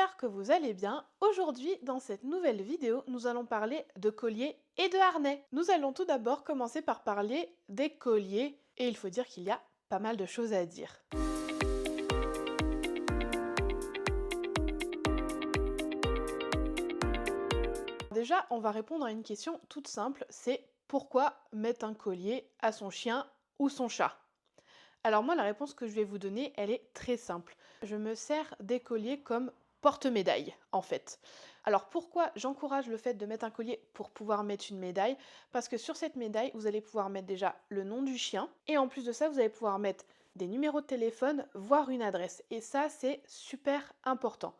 j'espère que vous allez bien. Aujourd'hui, dans cette nouvelle vidéo, nous allons parler de colliers et de harnais. Nous allons tout d'abord commencer par parler des colliers, et il faut dire qu'il y a pas mal de choses à dire. Déjà, on va répondre à une question toute simple, c'est pourquoi mettre un collier à son chien ou son chat? Alors moi, la réponse que je vais vous donner, elle est très simple. Je me sers des colliers comme porte-médaille, en fait. Alors pourquoi j'encourage le fait de mettre un collier pour pouvoir mettre une médaille? Parce que sur cette médaille, vous allez pouvoir mettre déjà le nom du chien, et en plus de ça, vous allez pouvoir mettre des numéros de téléphone, voire une adresse. Et ça, c'est super important.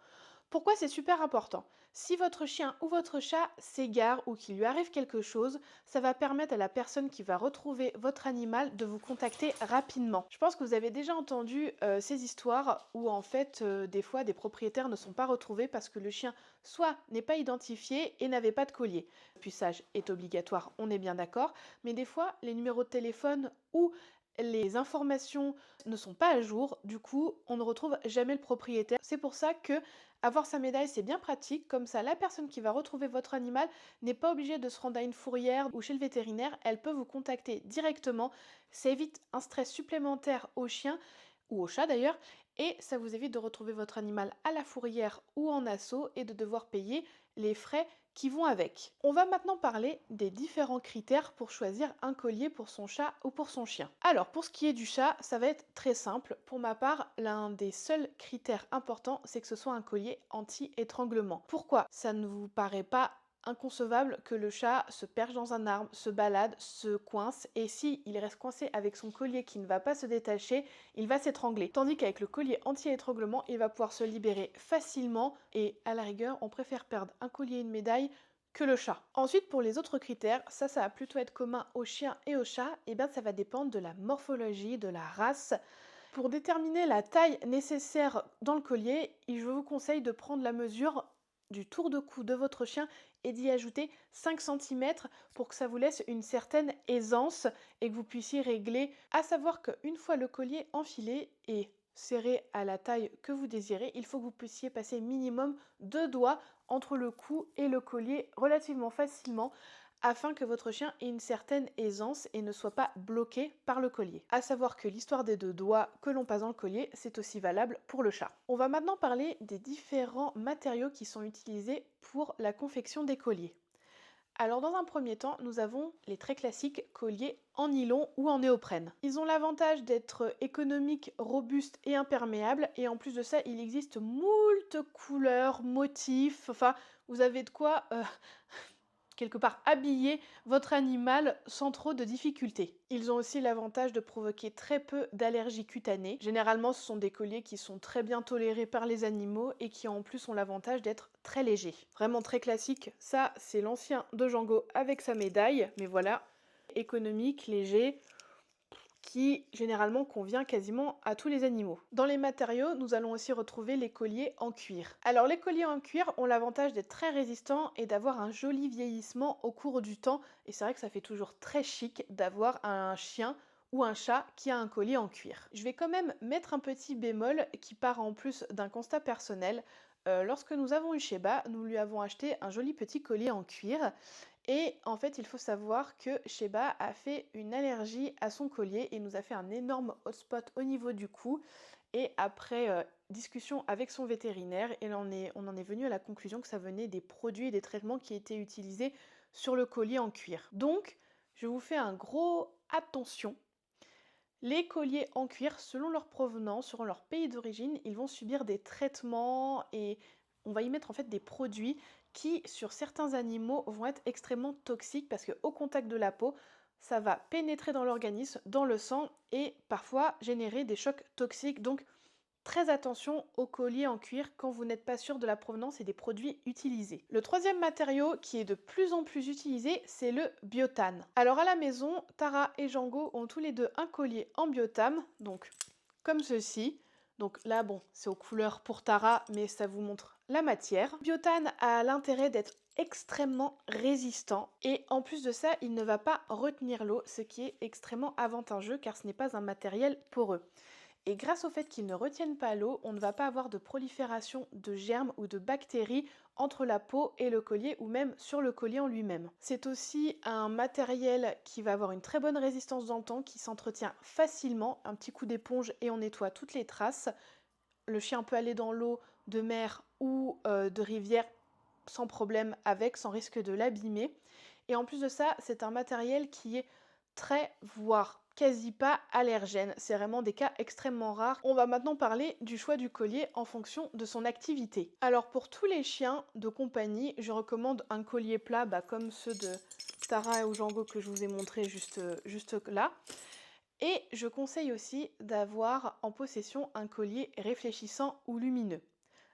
Pourquoi c'est super important? Si votre chien ou votre chat s'égare ou qu'il lui arrive quelque chose, ça va permettre à la personne qui va retrouver votre animal de vous contacter rapidement. Je pense que vous avez déjà entendu ces histoires où en fait des fois des propriétaires ne sont pas retrouvés parce que le chien soit n'est pas identifié et n'avait pas de collier. Le puçage est obligatoire, on est bien d'accord, mais des fois les numéros de téléphone ou les informations ne sont pas à jour, du coup on ne retrouve jamais le propriétaire. C'est pour ça que avoir sa médaille c'est bien pratique, comme ça la personne qui va retrouver votre animal n'est pas obligée de se rendre à une fourrière ou chez le vétérinaire, elle peut vous contacter directement, ça évite un stress supplémentaire au chien ou au chat d'ailleurs, et ça vous évite de retrouver votre animal à la fourrière ou en assaut et de devoir payer les frais qui vont avec. On va maintenant parler des différents critères pour choisir un collier pour son chat ou pour son chien. Alors pour ce qui est du chat, ça va être très simple. Pour ma part, l'un des seuls critères importants, c'est que ce soit un collier anti-étranglement. Pourquoi? Ça ne vous paraît pas inconcevable que le chat se perche dans un arbre, se balade, se coince, et si il reste coincé avec son collier qui ne va pas se détacher, il va s'étrangler. Tandis qu'avec le collier anti-étranglement, il va pouvoir se libérer facilement, et à la rigueur, on préfère perdre un collier et une médaille que le chat. Ensuite, pour les autres critères, ça va plutôt être commun aux chiens et aux chats, et bien ça va dépendre de la morphologie, de la race. Pour déterminer la taille nécessaire dans le collier, je vous conseille de prendre la mesure du tour de cou de votre chien et d'y ajouter 5 cm pour que ça vous laisse une certaine aisance et que vous puissiez régler. À savoir qu'une fois le collier enfilé et serré à la taille que vous désirez, il faut que vous puissiez passer minimum 2 doigts entre le cou et le collier relativement facilement afin que votre chien ait une certaine aisance et ne soit pas bloqué par le collier. À savoir que l'histoire des 2 doigts que l'on passe dans le collier, c'est aussi valable pour le chat. On va maintenant parler des différents matériaux qui sont utilisés pour la confection des colliers. Alors dans un premier temps, nous avons les très classiques colliers en nylon ou en néoprène. Ils ont l'avantage d'être économiques, robustes et imperméables, et en plus de ça, il existe moult couleurs, motifs, enfin vous avez de quoi quelque part habiller votre animal sans trop de difficultés. Ils ont aussi l'avantage de provoquer très peu d'allergies cutanées. Généralement, ce sont des colliers qui sont très bien tolérés par les animaux et qui en plus ont l'avantage d'être très légers. Vraiment très classique, ça c'est l'ancien de Django avec sa médaille, mais voilà, économique, léger, qui généralement convient quasiment à tous les animaux. Dans les matériaux, nous allons aussi retrouver les colliers en cuir. Alors les colliers en cuir ont l'avantage d'être très résistants et d'avoir un joli vieillissement au cours du temps, et c'est vrai que ça fait toujours très chic d'avoir un chien ou un chat qui a un collier en cuir. Je vais quand même mettre un petit bémol qui part en plus d'un constat personnel. Lorsque nous avons eu Sheba, nous lui avons acheté un joli petit collier en cuir. Et en fait, il faut savoir que Sheba a fait une allergie à son collier et nous a fait un énorme hotspot au niveau du cou. Et après discussion avec son vétérinaire, on en est venu à la conclusion que ça venait des produits et des traitements qui étaient utilisés sur le collier en cuir. Donc, je vous fais un gros attention. Les colliers en cuir, selon leur provenance, selon leur pays d'origine, ils vont subir des traitements et on va y mettre en fait des produits qui, sur certains animaux, vont être extrêmement toxiques parce qu'au contact de la peau, ça va pénétrer dans l'organisme, dans le sang et parfois générer des chocs toxiques. Donc, très attention aux colliers en cuir quand vous n'êtes pas sûr de la provenance et des produits utilisés. Le troisième matériau qui est de plus en plus utilisé, c'est le biotane. Alors à la maison, Tara et Django ont tous les deux un collier en biotane, donc comme ceci. Donc là, bon, c'est aux couleurs pour Tara, mais ça vous montre la matière. Le biotane a l'intérêt d'être extrêmement résistant et en plus de ça, il ne va pas retenir l'eau, ce qui est extrêmement avantageux car ce n'est pas un matériel poreux. Et grâce au fait qu'ils ne retiennent pas l'eau, on ne va pas avoir de prolifération de germes ou de bactéries entre la peau et le collier ou même sur le collier en lui-même. C'est aussi un matériel qui va avoir une très bonne résistance dans le temps, qui s'entretient facilement, un petit coup d'éponge et on nettoie toutes les traces. Le chien peut aller dans l'eau de mer ou de rivière sans problème avec, sans risque de l'abîmer. Et en plus de ça, c'est un matériel qui est très, voire quasi pas allergène. C'est vraiment des cas extrêmement rares. On va maintenant parler du choix du collier en fonction de son activité. Alors pour tous les chiens de compagnie, je recommande un collier plat comme ceux de Tara ou Django que je vous ai montré juste là. Et je conseille aussi d'avoir en possession un collier réfléchissant ou lumineux.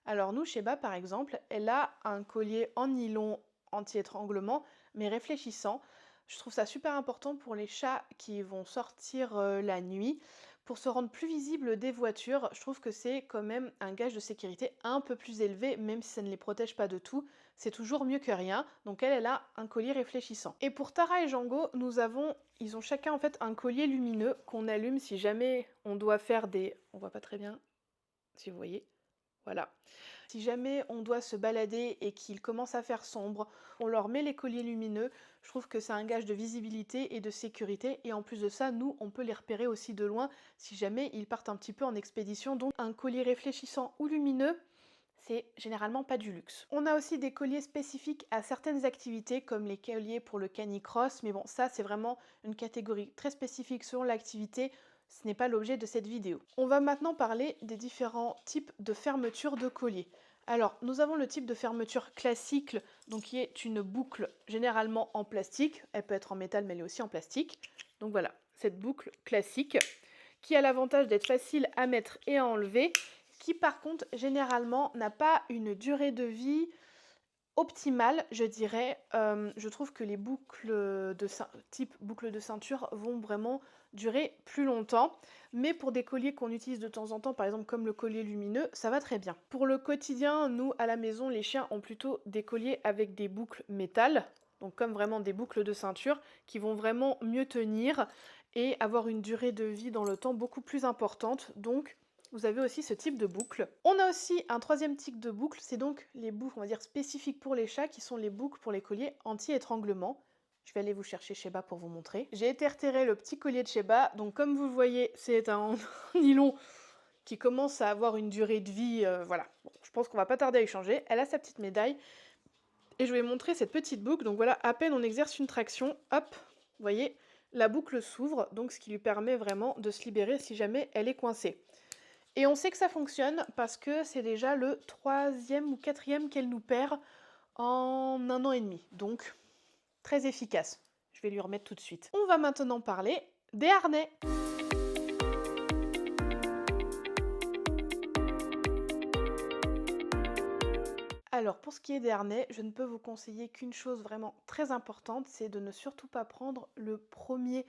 Alors nous, Sheba par exemple, elle a un collier en nylon anti-étranglement, mais réfléchissant. Je trouve ça super important pour les chats qui vont sortir la nuit. Pour se rendre plus visible des voitures, je trouve que c'est quand même un gage de sécurité un peu plus élevé, même si ça ne les protège pas de tout. C'est toujours mieux que rien. Donc elle a un collier réfléchissant. Et pour Tara et Django, ils ont chacun en fait un collier lumineux qu'on allume si jamais on doit faire des... On voit pas très bien si vous voyez. Voilà. Si jamais on doit se balader et qu'il commence à faire sombre, on leur met les colliers lumineux. Je trouve que c'est un gage de visibilité et de sécurité. Et en plus de ça, nous, on peut les repérer aussi de loin si jamais ils partent un petit peu en expédition. Donc un collier réfléchissant ou lumineux, c'est généralement pas du luxe. On a aussi des colliers spécifiques à certaines activités comme les colliers pour le canicross, mais bon, ça c'est vraiment une catégorie très spécifique selon l'activité. Ce n'est pas l'objet de cette vidéo. On va maintenant parler des différents types de fermeture de collier. Alors, nous avons le type de fermeture classique, donc qui est une boucle généralement en plastique. Elle peut être en métal, mais elle est aussi en plastique. Donc voilà, cette boucle classique qui a l'avantage d'être facile à mettre et à enlever, qui par contre généralement n'a pas une durée de vie optimale, je dirais. Je trouve que les boucles type boucle de ceinture vont vraiment durer plus longtemps, mais pour des colliers qu'on utilise de temps en temps, par exemple comme le collier lumineux, ça va très bien. Pour le quotidien, nous à la maison, les chiens ont plutôt des colliers avec des boucles métal, donc comme vraiment des boucles de ceinture, qui vont vraiment mieux tenir et avoir une durée de vie dans le temps beaucoup plus importante. Donc vous avez aussi ce type de boucle. On a aussi un troisième type de boucle, c'est donc les boucles, on va dire, spécifiques pour les chats, qui sont les boucles pour les colliers anti-étranglement. Je vais aller vous chercher Sheba pour vous montrer. J'ai été retirer le petit collier de Sheba, donc comme vous le voyez, c'est un nylon qui commence à avoir une durée de vie, voilà. Bon, je pense qu'on va pas tarder à y changer. Elle a sa petite médaille, et je vais montrer cette petite boucle. Donc voilà, à peine on exerce une traction, hop, vous voyez, la boucle s'ouvre, donc ce qui lui permet vraiment de se libérer si jamais elle est coincée. Et on sait que ça fonctionne parce que c'est déjà le 3e ou 4e qu'elle nous perd en 1 an et demi. Donc, très efficace. Je vais lui remettre tout de suite. On va maintenant parler des harnais. Alors, pour ce qui est des harnais, je ne peux vous conseiller qu'une chose vraiment très importante, c'est de ne surtout pas prendre le premier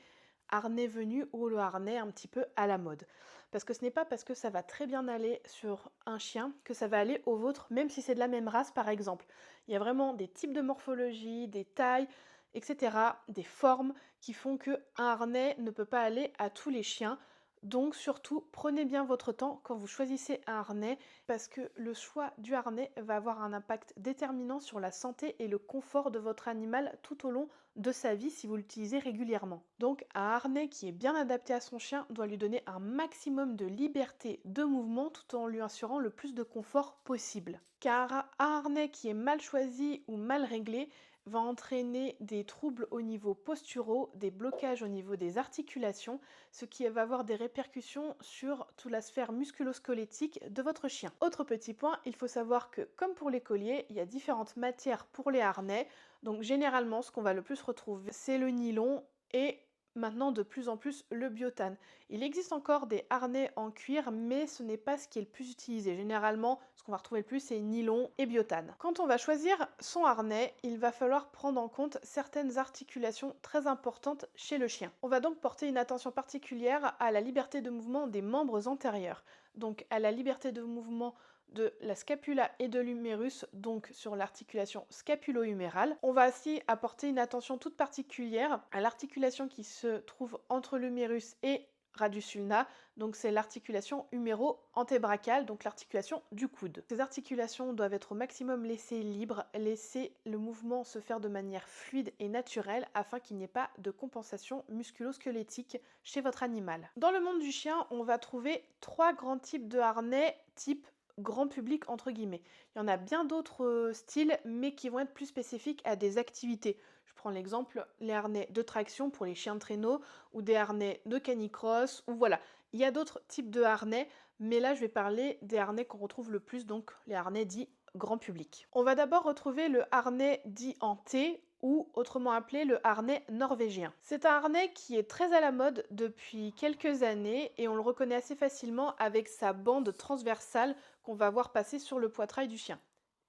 harnais venu ou le harnais un petit peu à la mode. Parce que ce n'est pas parce que ça va très bien aller sur un chien que ça va aller au vôtre, même si c'est de la même race par exemple. Il y a vraiment des types de morphologie, des tailles, etc., des formes qui font qu'un harnais ne peut pas aller à tous les chiens. Donc surtout, prenez bien votre temps quand vous choisissez un harnais parce que le choix du harnais va avoir un impact déterminant sur la santé et le confort de votre animal tout au long de sa vie si vous l'utilisez régulièrement. Donc un harnais qui est bien adapté à son chien doit lui donner un maximum de liberté de mouvement tout en lui assurant le plus de confort possible. Car un harnais qui est mal choisi ou mal réglé va entraîner des troubles au niveau posturaux, des blocages au niveau des articulations, ce qui va avoir des répercussions sur toute la sphère musculo-squelettique de votre chien. Autre petit point, il faut savoir que comme pour les colliers, il y a différentes matières pour les harnais. Donc généralement, ce qu'on va le plus retrouver, c'est le nylon et maintenant de plus en plus le biotane. Il existe encore des harnais en cuir, mais ce n'est pas ce qui est le plus utilisé. Généralement, ce qu'on va retrouver le plus, c'est nylon et biotane. Quand on va choisir son harnais, il va falloir prendre en compte certaines articulations très importantes chez le chien. On va donc porter une attention particulière à la liberté de mouvement des membres antérieurs, donc à la liberté de mouvement de la scapula et de l'humérus, donc sur l'articulation scapulo-humérale. On va aussi apporter une attention toute particulière à l'articulation qui se trouve entre l'humérus et radius ulna, donc c'est l'articulation huméro-antébrachale, donc l'articulation du coude. Ces articulations doivent être au maximum laissées libres, laisser le mouvement se faire de manière fluide et naturelle afin qu'il n'y ait pas de compensation musculo-squelettique chez votre animal. Dans le monde du chien, on va trouver 3 grands types de harnais type grand public entre guillemets. Il y en a bien d'autres styles, mais qui vont être plus spécifiques à des activités. Je prends l'exemple, les harnais de traction pour les chiens de traîneau ou des harnais de canicross, ou voilà. Il y a d'autres types de harnais, mais là je vais parler des harnais qu'on retrouve le plus, donc les harnais dits grand public. On va d'abord retrouver le harnais dit en T, ou autrement appelé le harnais norvégien. C'est un harnais qui est très à la mode depuis quelques années et on le reconnaît assez facilement avec sa bande transversale qu'on va voir passer sur le poitrail du chien.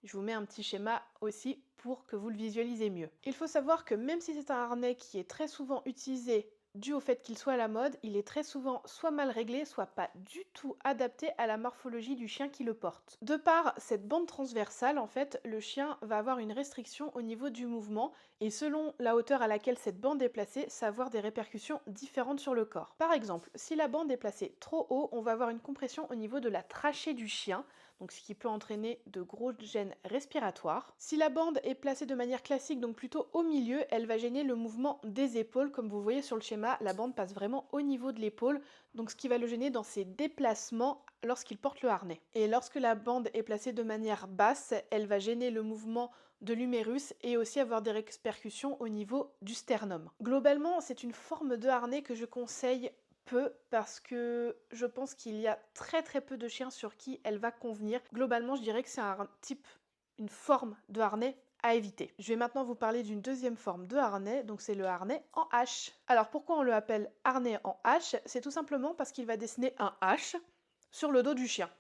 Je vous mets un petit schéma aussi pour que vous le visualisez mieux. Il faut savoir que même si c'est un harnais qui est très souvent utilisé dû au fait qu'il soit à la mode, il est très souvent soit mal réglé, soit pas du tout adapté à la morphologie du chien qui le porte. De par cette bande transversale, en fait, le chien va avoir une restriction au niveau du mouvement et selon la hauteur à laquelle cette bande est placée, ça va avoir des répercussions différentes sur le corps. Par exemple, si la bande est placée trop haut, on va avoir une compression au niveau de la trachée du chien, donc ce qui peut entraîner de gros gènes respiratoires. Si la bande est placée de manière classique, donc plutôt au milieu, elle va gêner le mouvement des épaules. Comme vous voyez sur le schéma, la bande passe vraiment au niveau de l'épaule, donc ce qui va le gêner dans ses déplacements lorsqu'il porte le harnais. Et lorsque la bande est placée de manière basse, elle va gêner le mouvement de l'humérus et aussi avoir des répercussions au niveau du sternum. Globalement, c'est une forme de harnais que je conseille peu parce que je pense qu'il y a très peu de chiens sur qui elle va convenir. Globalement, je dirais que c'est un type, une forme de harnais à éviter. Je vais maintenant vous parler d'une deuxième forme de harnais, donc c'est le harnais en H. Alors pourquoi on le appelle harnais en H? C'est tout simplement parce qu'il va dessiner un H sur le dos du chien.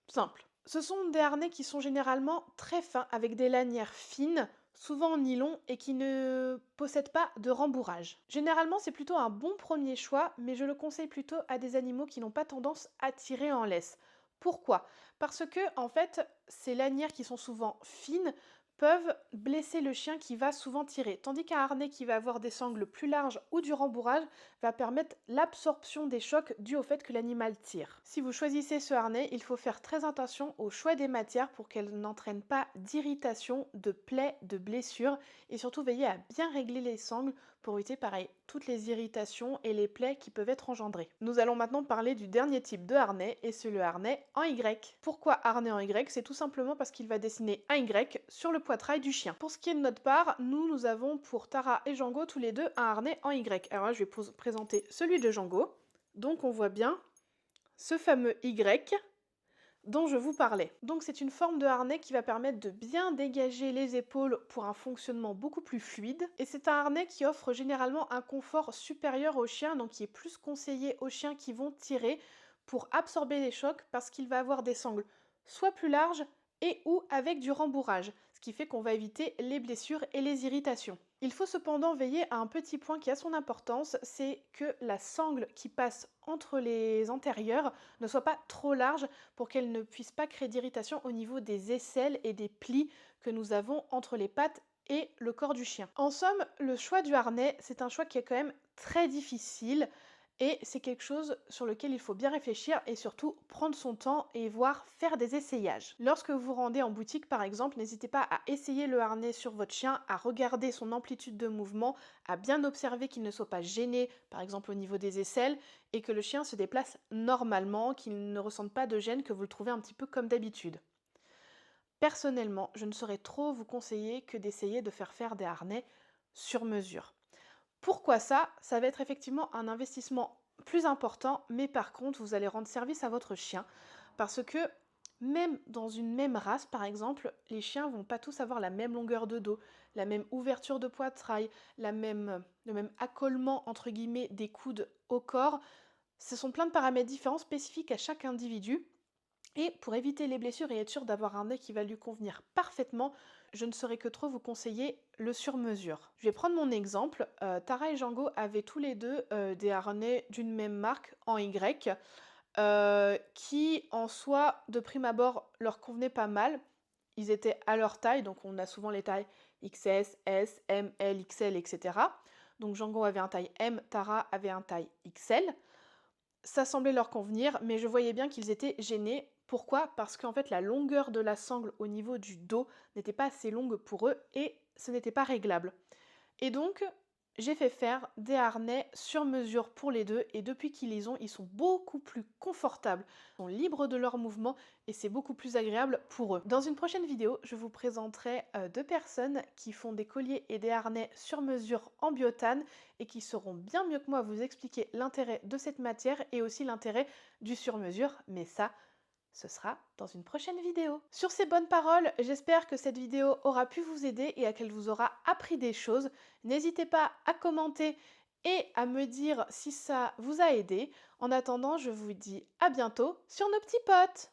Simple. Ce sont des harnais qui sont généralement très fins avec des lanières fines, souvent en nylon et qui ne possèdent pas de rembourrage. Généralement, c'est plutôt un bon premier choix, mais je le conseille plutôt à des animaux qui n'ont pas tendance à tirer en laisse. Pourquoi? Parce que, en fait, ces lanières qui sont souvent fines peuvent blesser le chien qui va souvent tirer, tandis qu'un harnais qui va avoir des sangles plus larges ou du rembourrage va permettre l'absorption des chocs dus au fait que l'animal tire. Si vous choisissez ce harnais, il faut faire très attention au choix des matières pour qu'elles n'entraînent pas d'irritation, de plaies, de blessures et surtout veiller à bien régler les sangles pour éviter pareil toutes les irritations et les plaies qui peuvent être engendrées. Nous allons maintenant parler du dernier type de harnais et c'est le harnais en Y. Pourquoi harnais en Y? C'est tout simplement parce qu'il va dessiner un Y sur le poitrail du chien. Pour ce qui est de notre part, nous avons pour Tara et Django tous les deux un harnais en Y. Alors là, je vais présenter celui de Django. Donc on voit bien ce fameux Y dont je vous parlais. Donc c'est une forme de harnais qui va permettre de bien dégager les épaules pour un fonctionnement beaucoup plus fluide. Et c'est un harnais qui offre généralement un confort supérieur aux chiens, donc qui est plus conseillé aux chiens qui vont tirer pour absorber les chocs parce qu'il va avoir des sangles soit plus larges et ou avec du rembourrage, ce qui fait qu'on va éviter les blessures et les irritations. Il faut cependant veiller à un petit point qui a son importance, c'est que la sangle qui passe entre les antérieurs ne soit pas trop large pour qu'elle ne puisse pas créer d'irritation au niveau des aisselles et des plis que nous avons entre les pattes et le corps du chien. En somme, le choix du harnais, c'est un choix qui est quand même très difficile et c'est quelque chose sur lequel il faut bien réfléchir et surtout prendre son temps et voir faire des essayages. Lorsque vous vous rendez en boutique par exemple, n'hésitez pas à essayer le harnais sur votre chien, à regarder son amplitude de mouvement, à bien observer qu'il ne soit pas gêné par exemple au niveau des aisselles et que le chien se déplace normalement, qu'il ne ressente pas de gêne, que vous le trouvez un petit peu comme d'habitude. Personnellement, je ne saurais trop vous conseiller que d'essayer de faire des harnais sur mesure. Pourquoi ça? Ça va être effectivement un investissement plus important, mais par contre, vous allez rendre service à votre chien parce que même dans une même race, par exemple, les chiens vont pas tous avoir la même longueur de dos, la même ouverture de poitrail, le même accolement entre guillemets des coudes au corps. Ce sont plein de paramètres différents spécifiques à chaque individu. Et pour éviter les blessures et être sûr d'avoir un nez qui va lui convenir parfaitement, je ne saurais que trop vous conseiller le sur-mesure. Je vais prendre mon exemple. Tara et Django avaient tous les deux des harnais d'une même marque en Y qui en soi de prime abord leur convenaient pas mal. Ils étaient à leur taille, donc on a souvent les tailles XS, S, M, L, XL, etc. Donc Django avait un taille M, Tara avait un taille XL. Ça semblait leur convenir, mais je voyais bien qu'ils étaient gênés. Pourquoi? Parce qu'en fait, la longueur de la sangle au niveau du dos n'était pas assez longue pour eux et ce n'était pas réglable. Et donc, j'ai fait faire des harnais sur mesure pour les deux et depuis qu'ils les ont, ils sont beaucoup plus confortables, ils sont libres de leurs mouvements et c'est beaucoup plus agréable pour eux. Dans une prochaine vidéo, je vous présenterai deux personnes qui font des colliers et des harnais sur mesure en biotane et qui sauront bien mieux que moi vous expliquer l'intérêt de cette matière et aussi l'intérêt du sur-mesure, mais ça, ce sera dans une prochaine vidéo. Sur ces bonnes paroles, j'espère que cette vidéo aura pu vous aider et qu'elle vous aura appris des choses. N'hésitez pas à commenter et à me dire si ça vous a aidé. En attendant, je vous dis à bientôt sur nos petits potes.